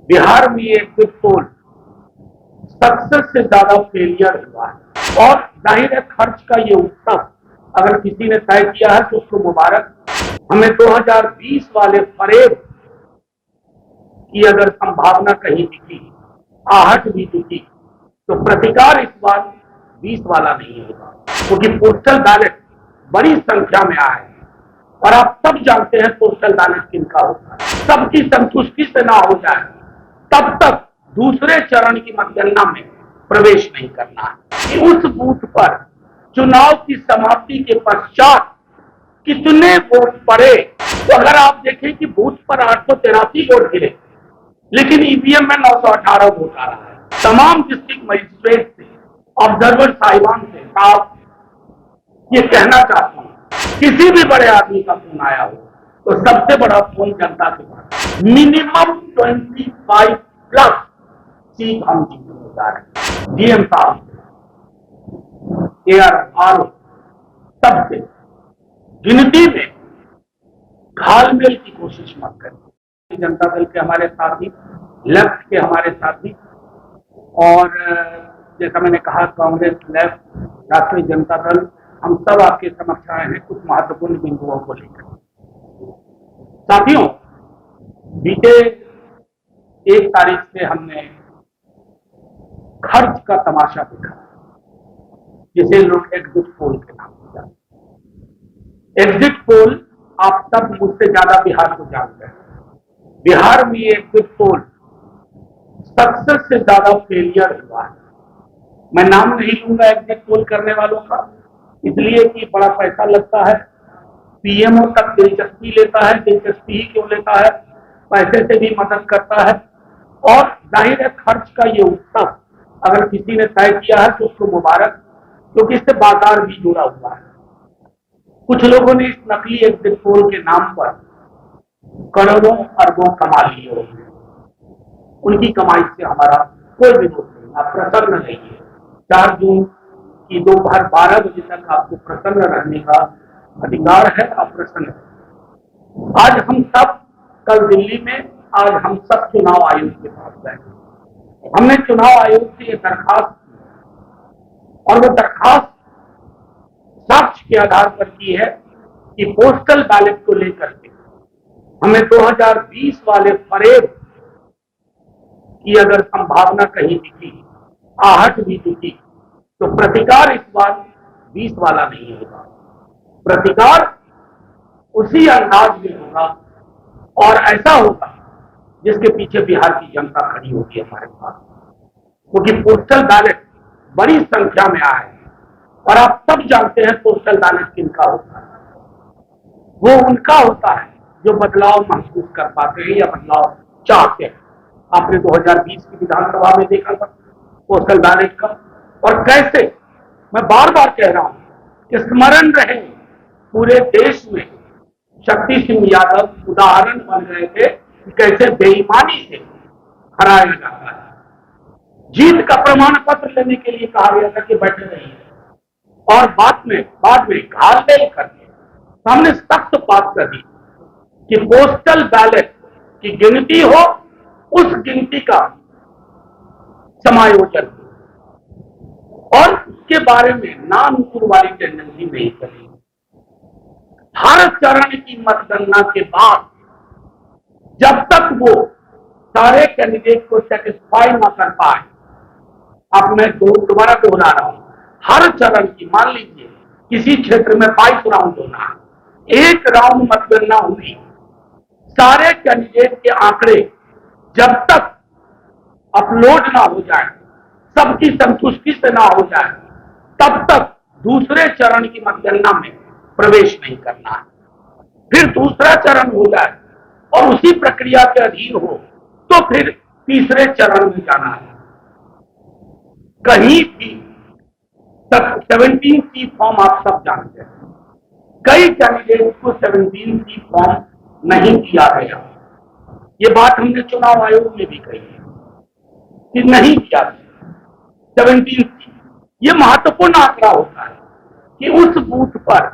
बिहार में ये exit poll success से ज्यादा फेलियर हुआ है और जाहिर है खर्च का ये उत्सव अगर किसी ने तय किया है तो उसको मुबारक। हमें 2020 वाले फरेब की अगर संभावना कहीं दिखी, आहट भी दिखी, तो प्रतिकार इस बार 20 वाला नहीं होगा, क्योंकि पोस्टल बैलेट बड़ी संख्या में आए और आप सब जानते हैं पोस्टल बैलेट किनका होता है। सबकी संतुष्टि से ना हो जाए तब तक दूसरे चरण की मतगणना में प्रवेश नहीं करना है कि उस बूथ पर चुनाव की समाप्ति के पश्चात कितने वोट पड़े। तो अगर आप देखें कि बूथ पर 883 वोट गिरे, लेकिन ईवीएम में 918 वोट आ रहा है। तमाम डिस्ट्रिक्ट मजिस्ट्रेट से, ऑब्जर्वर साहिबान से साफ ये कहना चाहता हूँ, किसी भी बड़े आदमी का फोन आया हो तो सबसे बड़ा फोन जनता के पास। मिनिमम 25 प्लस सीट हम जीतने जा रहे हैं। डीएम साहब, AR सबसे गिनती में घालमेल की कोशिश मत करें। जनता दल के हमारे साथी, लेफ्ट के हमारे साथी और जैसा मैंने कहा कांग्रेस, लेफ्ट, राष्ट्रीय जनता दल, हम सब आपके समक्ष आए हैं कुछ महत्वपूर्ण बिंदुओं को लेकर। साथियों, बीते 1 तारीख से हमने खर्च का तमाशा देखा, जिसे लोग एग्जिट पोल के नाम से जानते हैं। एग्जिट पोल आप सब मुझसे ज्यादा बिहार को जानते हैं। बिहार में एग्जिट पोल सक्सेस से ज्यादा फेलियर हुआ है। मैं नाम नहीं लूंगा एग्जिट पोल करने वालों का, इसलिए कि बड़ा पैसा लगता है, पीएमओ तक दिलचस्पी लेता है। दिलचस्पी ही क्यों लेता है, पैसे से भी मदद करता है और जाहिर है खर्च का ये उत्सव अगर किसी ने तय किया है तो उसको मुबारक, क्योंकि इससे बाजार भी जुड़ा हुआ है। कुछ लोगों ने इस नकली एग्जिट पोल के नाम पर करोड़ों अरबों कमा लिए होंगे। उनकी कमाई से हमारा कोई विरोध नहीं, आप प्रसन्न रहिए। 4 जून की दोपहर 12 बजे तक आपको प्रसन्न रहने का अधिकार है, आप प्रसन्न हैं। आज हम सब कल दिल्ली में, आज हम सब चुनाव आयोग के पास गए। हमने चुनाव आयोग से ये दरखास्त की और वो दरखास्त साक्ष्य के आधार पर की है कि पोस्टल बैलेट को लेकर के हमें 2020 वाले फरेब की अगर संभावना कहीं दिखी, आहट भी दिखी, तो प्रतिकार इस बार 20 वाला नहीं होगा। प्रतिकार उसी अंदाज में होगा और ऐसा होगा जिसके पीछे बिहार की जनता खड़ी होगी हमारे पास, क्योंकि पोस्टल बैलेट बड़ी संख्या में आए और आप सब जानते हैं पोस्टल बैलेट किनका होता है। वो उनका होता है जो बदलाव महसूस कर पाते हैं या बदलाव चाहते हैं। आपने 2020 की विधानसभा में देखा था पोस्टल बैलेट का, और कैसे, मैं बार बार कह रहा हूं कि स्मरण रहे पूरे देश में शक्ति सिंह यादव उदाहरण बन गए थे कि कैसे बेईमानी से हराया जाता है। जीत का प्रमाण पत्र लेने के लिए कहा गया था कि बैठे रहिए, और बाद में घालमेल करके हमने सख्त बात कर दी कि पोस्टल बैलेट की गिनती हो, उस गिनती का समायोजन और उसके बारे में नानुकुर वाली टेंडेंसी नहीं करेगी। हर चरण की मतगणना के बाद जब तक वो सारे कैंडिडेट को सेटिस्फाई ना कर पाए, अब मैं दोबारा दोहरा रहा हूं, हर चरण की, मान लीजिए किसी क्षेत्र में 22 राउंड होना है, 1 राउंड मतगणना हुई, सारे कैंडिडेट के आंकड़े जब तक अपलोड ना हो जाए, सबकी संतुष्टि से ना हो जाए, तब तक दूसरे चरण की मतगणना में प्रवेश नहीं करना है। फिर दूसरा चरण हो जाए और उसी प्रक्रिया के अधीन हो तो फिर तीसरे चरण में जाना है। कहीं भी 17C फॉर्म आप सब जानते हैं, कई कैंडिडेट को 17C फॉर्म नहीं दिया गया। ये बात हमने चुनाव आयोग में भी कही है कि नहीं दिया 17C। ये महत्वपूर्ण आंकड़ा होता है कि उस बूथ पर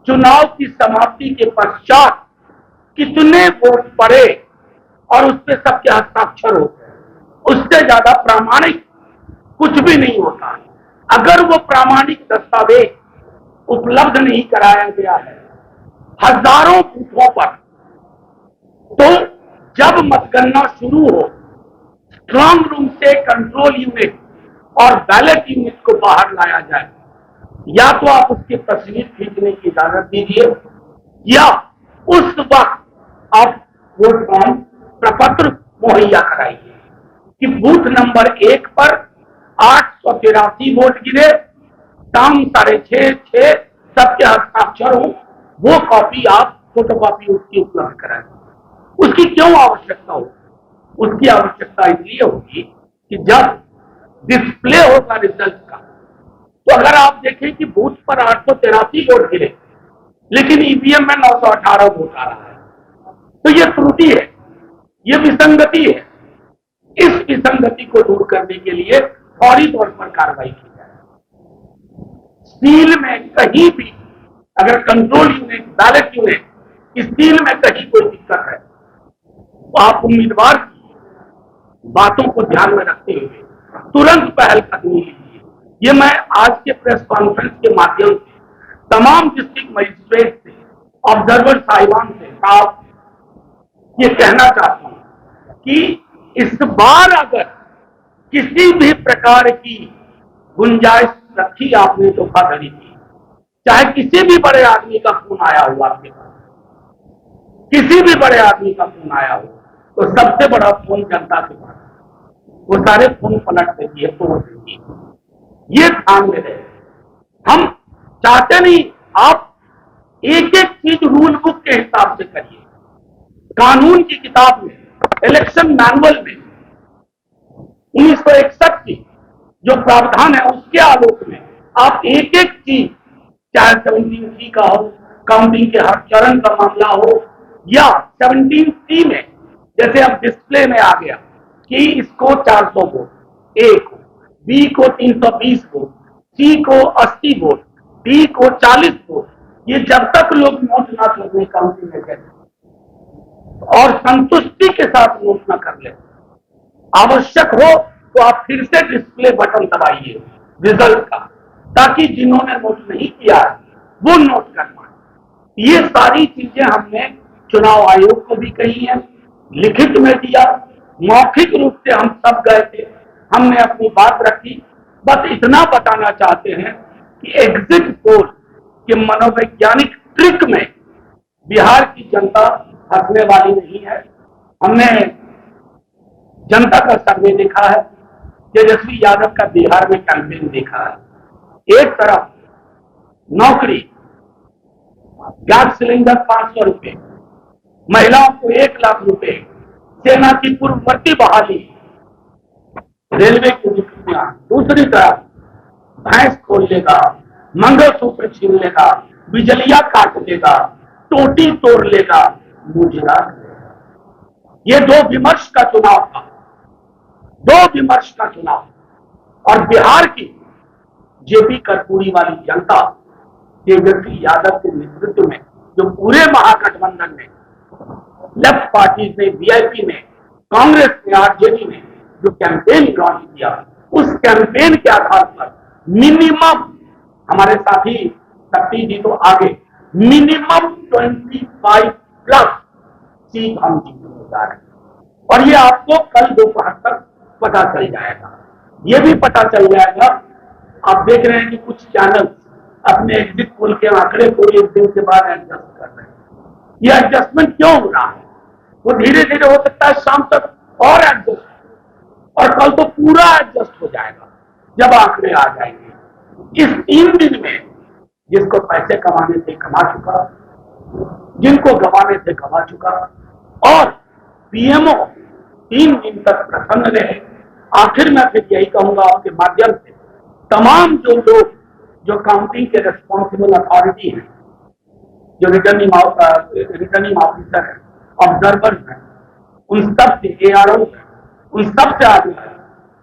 चुनाव की समाप्ति के पश्चात कितने वोट पड़े और उस पर सबके हस्ताक्षर होते हैं, उससे ज्यादा प्रामाणिक कुछ भी नहीं होता। अगर वो प्रामाणिक दस्तावेज उपलब्ध नहीं कराया गया है हजारों बूथों पर, तो जब मतगणना शुरू हो स्ट्रांग रूम से कंट्रोल यूनिट और बैलेट यूनिट को बाहर लाया जाए, या तो आप उसकी तस्वीर खींचने की इजाजत दीजिए या उस वक्त आप वोट फॉर्म प्रपत्र मुहैया कराइए कि बूथ नंबर 1 पर 883 वोट गिरे, शाम 6:30 सबके हस्ताक्षर हो, वो कॉपी आप फोटो कॉपी उसकी उपलब्ध कराएं। उसकी क्यों आवश्यकता हो? उसकी आवश्यकता इसलिए होगी कि जब डिस्प्ले होगा रिजल्ट का, तो अगर आप देखें कि बूथ पर 883 वोट गिरे लेकिन ईवीएम में 918 वोट आ रहा है, तो ये त्रुटि है, ये विसंगति है। इस विसंगति को दूर करने के लिए फौरी तौर पर कार्रवाई की जाए। स्टील में कहीं भी अगर control unit, ballot unit steel में कहीं कोई दिक्कत है तो आप उम्मीदवार की बातों को ध्यान में रखते हुए तुरंत पहल कदमी लीजिए। ये मैं आज के प्रेस कॉन्फ्रेंस के माध्यम से तमाम डिस्ट्रिक्ट मजिस्ट्रेट से, ऑब्जर्वर साहिबान से साफ ये कहना चाहता हूं कि इस बार अगर किसी भी प्रकार की गुंजाइश रखी आपने धोखाधड़ी की, चाहे किसी भी बड़े आदमी का फोन आया हो आपके पास, किसी भी बड़े आदमी का फोन आया हो, तो सबसे बड़ा फोन जनता के पास, वो सारे फोन पलट देती है, तोड़ देती है। ये ध्यान में रहे। हम चाहते नहीं, आप एक एक चीज रूल बुक के हिसाब से करिए। कानून की किताब में, इलेक्शन मैनुअल में 1961 की जो प्रावधान है उसके आलोक में आप एक एक चीज, चाहे 17C का हो, काउंटिंग के हर चरण का मामला हो, या 17C में जैसे अब डिस्प्ले में आ गया कि इसको 400 वोट ए को, बी को 320 वोट, सी को 80 वोट, डी को 40 वोट, ये जब तक लोग नोट ना कर ले काउंटिंग एजेंट और संतुष्टि के साथ नोट ना कर ले, आवश्यक हो तो आप फिर से डिस्प्ले बटन दबाइए रिजल्ट का, ताकि जिन्होंने नोट नहीं किया वो नोट कर पाए। ये सारी चीजें हमने चुनाव आयोग को भी कही है, लिखित में दिया, मौखिक रूप से हम सब गए थे, हमने अपनी बात रखी। बस इतना बताना चाहते हैं कि एग्जिट पोल के मनोवैज्ञानिक ट्रिक में बिहार की जनता फंसने वाली नहीं है। हमने जनता का सर्वे देखा है, तेजस्वी यादव का बिहार में कैंपेन देखा है। एक तरफ नौकरी, गैस सिलेंडर 500 रुपए, महिलाओं को 1 लाख रुपए, सेना की पूर्ववर्ती बहाली, रेलवे की नियुक्तियां, दूसरी तरफ भैंस खोल लेगा, मंगलसूत्र छीन लेगा, बिजलियां काट लेगा, टोटी तोड़ लेगा, मुजरा लेगा। ये दो विमर्श का चुनाव था, दो विमर्श का चुनाव। और बिहार की जेपी कर्पूरी वाली जनता तेजस्वी यादव के नेतृत्व में, जो पूरे महागठबंधन ने, लेफ्ट पार्टी ने, वीआईपी ने, कांग्रेस ने, आरजेडी ने जो कैंपेन लॉन्च किया, उस कैंपेन के आधार पर मिनिमम, हमारे साथी शक्ति जी तो आगे, मिनिमम 25+ सीट हम जीतने जा रहे हैं। और ये आपको कल दोपहर तक पता चल जाएगा। ये भी पता चल जाएगा, आप देख रहे हैं कि कुछ चैनल अपने एग्जिट पोल के आंकड़े को एक दिन के बाद एडजस्ट कर रहे हैं। ये एडजस्टमेंट क्यों हो रहा है? वो धीरे धीरे हो सकता है शाम तक और एडजस्ट, और कल तो पूरा एडजस्ट हो जाएगा जब आंकड़े आ जाएंगे। इस 3 दिन में जिसको पैसे कमाने थे कमा चुका, जिनको गंवाने थे गंवा चुका, और पीएमओ 3 दिन तक प्रसन्न रहे। आखिर में फिर यही कहूंगा आपके माध्यम से, तमाम जो लोग जो काउंटिंग के रिस्पॉन्सिबल अथॉरिटी हैं, जो रिटर्निंग ऑफिसर है, ऑब्जर्वर है, उन सब से, ARO है, उन सब से आगे है।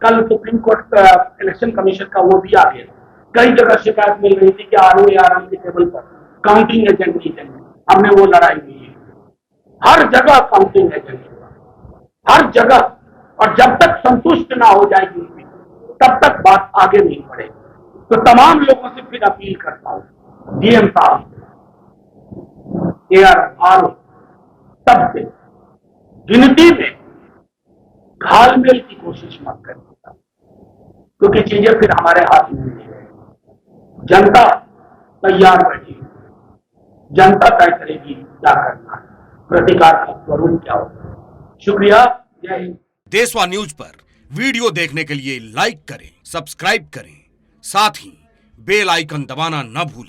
कल सुप्रीम कोर्ट इलेक्शन कमीशन का वो भी आ गया। कई जगह शिकायत मिल रही थी कि RO ARM के टेबल पर काउंटिंग एजेंट नहीं चाहिए, हमने वो लड़ाई की है। हर जगह काउंटिंग एजेंट होगा, हर जगह, और जब तक संतुष्ट ना हो जाए यूपी तब तक बात आगे नहीं बढ़ेगी। तो तमाम लोगों से फिर अपील करता हूं, डीएम साहब, AR सबसे गिनती में घालमेल की कोशिश मत करिएगा, क्योंकि चीजें फिर हमारे हाथ में नहीं है। जनता तैयार बैठी, जनता तय करेगी क्या करना है, प्रतिकार का स्वरूप क्या होगा। शुक्रिया, जय हिंद। देशवा न्यूज पर वीडियो देखने के लिए लाइक करें, सब्सक्राइब करें, साथ ही बेल आइकन दबाना न भूलें।